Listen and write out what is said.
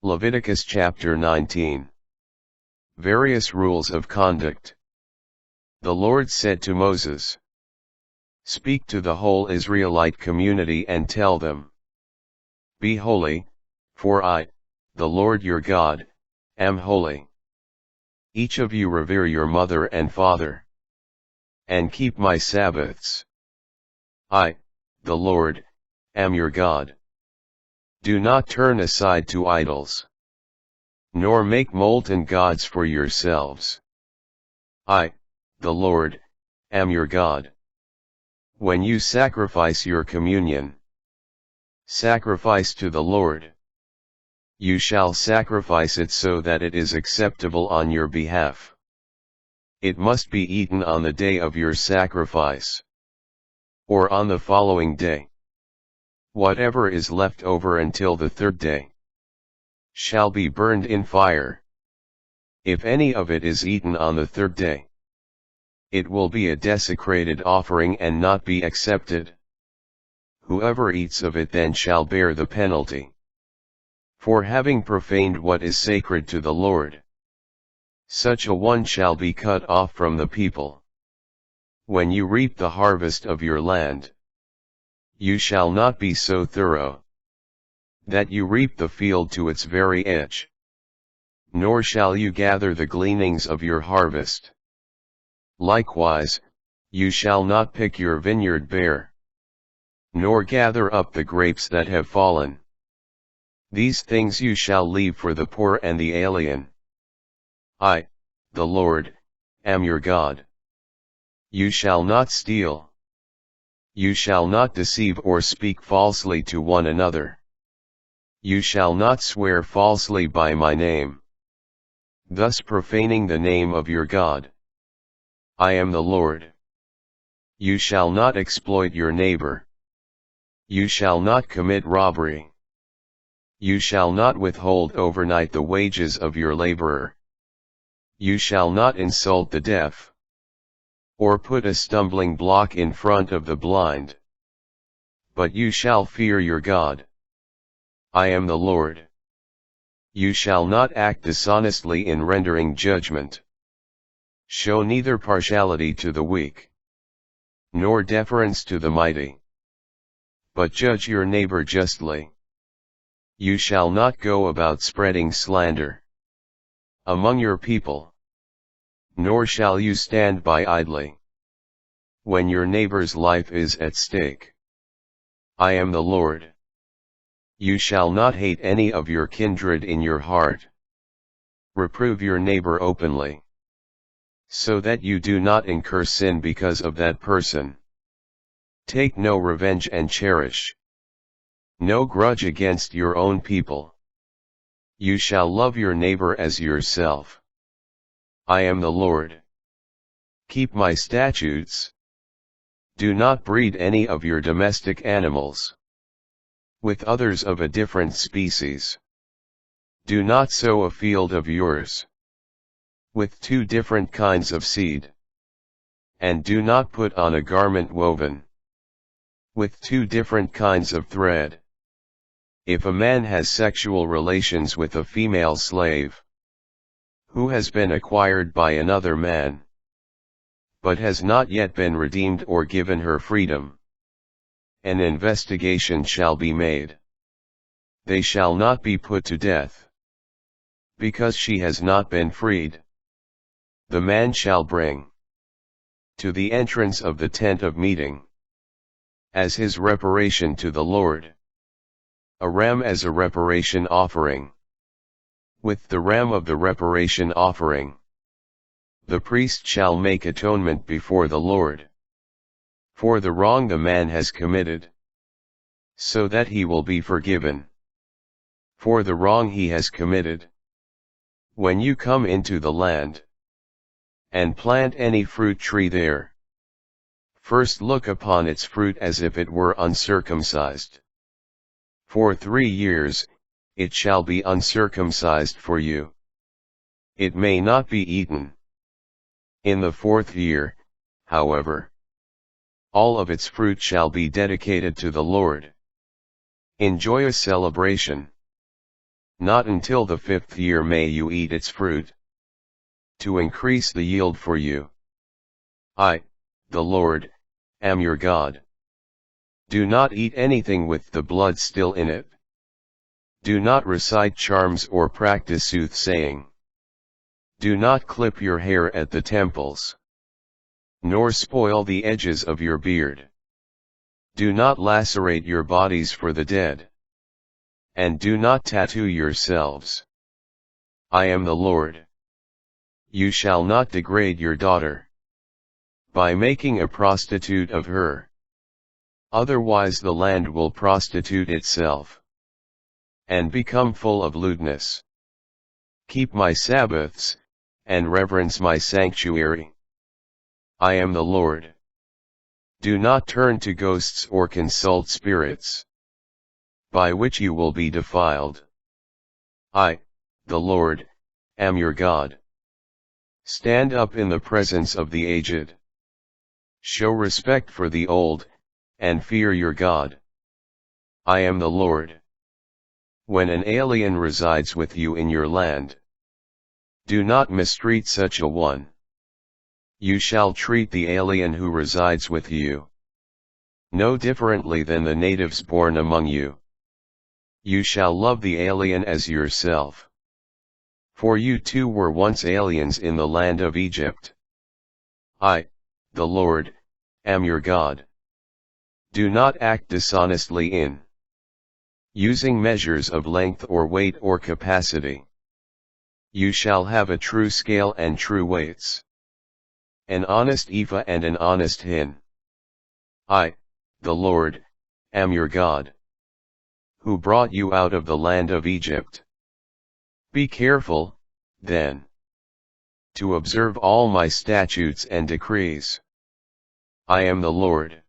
Leviticus chapter 19. Various rules of conduct. The Lord said to Moses, "Speak to the whole Israelite community and tell them, Be holy, for I, the Lord your God, am holy. Each of you revere your mother and father, and keep my Sabbaths. I, the Lord, am your God. Do not turn aside to idols, nor make molten gods for yourselves. I, the Lord, am your God. When you sacrifice your communion, sacrifice to the Lord. You shall sacrifice it so that it is acceptable on your behalf. It must be eaten on the day of your sacrifice, or on the following day. Whatever is left over until the third day shall be burned in fire. If any of it is eaten on the third day, it will be a desecrated offering and not be accepted. Whoever eats of it then shall bear the penalty for having profaned what is sacred to the Lord. Such a one shall be cut off from the people. When you reap the harvest of your land, you shall not be so thorough that you reap the field to its very edge, nor shall you gather the gleanings of your harvest. Likewise, you shall not pick your vineyard bare, nor gather up the grapes that have fallen. These things you shall leave for the poor and the alien. I, the Lord, am your God. You shall not steal. You shall not deceive or speak falsely to one another. You shall not swear falsely by my name, thus profaning the name of your God. I am the Lord. You shall not exploit your neighbor. You shall not commit robbery. You shall not withhold overnight the wages of your laborer. You shall not insult the deaf, or put a stumbling block in front of the blind. But you shall fear your God. I am the Lord. You shall not act dishonestly in rendering judgment. Show neither partiality to the weak, nor deference to the mighty, but judge your neighbor justly. You shall not go about spreading slander among your people, nor shall you stand by idly when your neighbor's life is at stake. I am the Lord. You shall not hate any of your kindred in your heart. Reprove your neighbor openly, so that you do not incur sin because of that person. Take no revenge and cherish no grudge against your own people. You shall love your neighbor as yourself. I am the Lord. Keep my statutes. Do not breed any of your domestic animals with others of a different species. Do not sow a field of yours with two different kinds of seed. And do not put on a garment woven with two different kinds of thread. If a man has sexual relations with a female slave, who has been acquired by another man, but has not yet been redeemed or given her freedom, an investigation shall be made. They shall not be put to death, because she has not been freed. The man shall bring to the entrance of the tent of meeting, as his reparation to the Lord, a ram as a reparation offering. With the ram of the reparation offering, the priest shall make atonement before the Lord for the wrong the man has committed, so that he will be forgiven for the wrong he has committed. When you come into the land, and plant any fruit tree there, first look upon its fruit as if it were uncircumcised. For 3 years, it shall be uncircumcised for you. It may not be eaten. In the 4th year, however, all of its fruit shall be dedicated to the Lord. Enjoy a celebration. Not until the 5th year may you eat its fruit, to increase the yield for you. I, the Lord, am your God. Do not eat anything with the blood still in it. Do not recite charms or practice soothsaying. Do not clip your hair at the temples, nor spoil the edges of your beard. Do not lacerate your bodies for the dead, and do not tattoo yourselves. I am the Lord. You shall not degrade your daughter by making a prostitute of her. Otherwise the land will prostitute itself and become full of lewdness. Keep my Sabbaths, and reverence my sanctuary. I am the Lord. Do not turn to ghosts or consult spirits, by which you will be defiled. I, the Lord, am your God. Stand up in the presence of the aged. Show respect for the old, and fear your God. I am the Lord. When an alien resides with you in your land, do not mistreat such a one. You shall treat the alien who resides with you no differently than the natives born among you. You shall love the alien as yourself. For you too were once aliens in the land of Egypt. I, the Lord, am your God. Do not act dishonestly in using measures of length or weight or capacity. You shall have a true scale and true weights, an honest ephah and an honest hin. I, the Lord, am your God, who brought you out of the land of Egypt. Be careful, then, to observe all my statutes and decrees. I am the Lord.